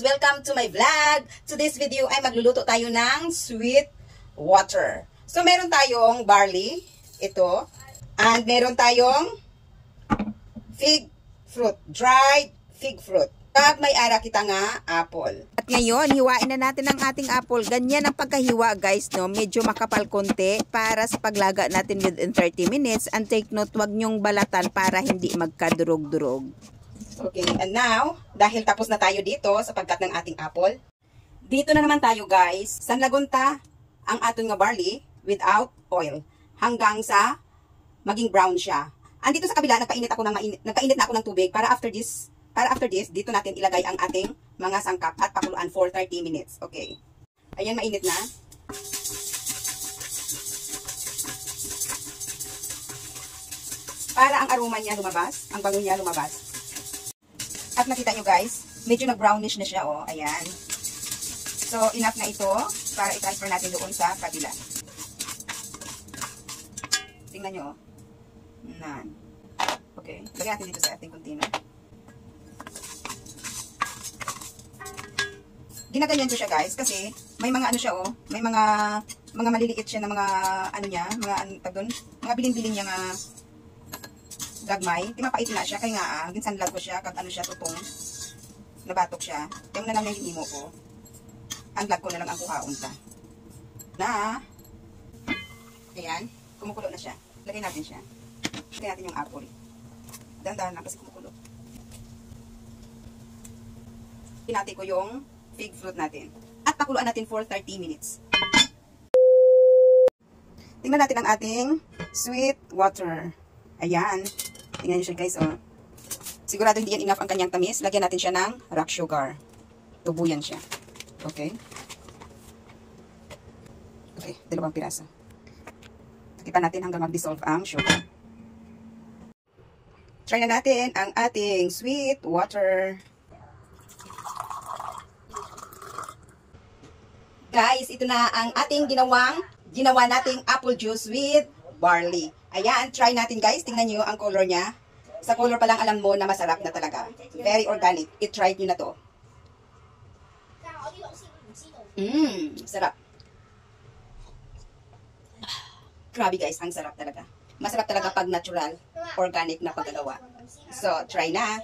guys! Welcome to my vlog! Today's video ay magluluto tayo ng sweet water. So meron tayong barley, ito, and meron tayong fig fruit, dried fig fruit. Pag may ara kita nga, apple. At ngayon, hiwain na natin ang ating apple. Ganyan ang pagkahiwa guys, no? Medyo makapal konti para sa paglaga natin within 30 minutes. And take note, wag nyong balatan para hindi magkadurog-durog. Okay, and now, dahil tapos na tayo dito sa pagkat ng ating apple, dito na naman tayo guys, sanlagunta ang aton nga barley without oil hanggang sa maging brown siya. Andito sa kabila, nagpainit na ako ng tubig para after this, dito natin ilagay ang ating mga sangkap at pakuluan for 30 minutes. Okay. Ayan, mainit na. Para ang aroma niya lumabas, ang bango niya lumabas. At nakita nyo guys, medyo nag-brownish na siya, oh. Ayan. So, enough na ito para i-transfer natin doon sa kabila. Tingnan nyo, oh. Nan. Okay. Lagyan natin dito sa ating container. Ginaganyan ko siya guys kasi may mga ano siya, oh. May mga maliliit siya na mga ano niya, mga bilin-bilin niya nga gagmay. Timapait na siya kaya nga ginsanlag ko siya kag ano siya tutong nabatok siya. Yung na lang yung imo ko. Ang lag ko na lang ang kuhaon ta. Na. Ayan, kumukulo na siya. Lagay natin siya. Lagay natin yung apple. Dahan-dahan lang kasi kumukulo. Pinati ko yung fig fruit natin. At pakuluan natin for 30 minutes. Tingnan natin ang ating sweet water. Ayan. Tingnan nyo siya guys, oh. Sigurado hindi yan enough ang kanyang tamis. Lagyan natin siya ng rock sugar. Tubuyan siya. Okay. Okay, 2 piraso. Takipan natin hanggang mag-dissolve ang sugar. Try na natin ang ating sweet water. Guys, ito na ang ating ginawa nating apple juice with barley. Ayan, try natin guys. Tingnan nyo ang color niya. Sa color pa lang alam mo na masarap na talaga. Very organic. I-try nyo na to. Sarap. Grabe guys, ang sarap talaga. Masarap talaga pag natural, organic na paggagawa. So, try na.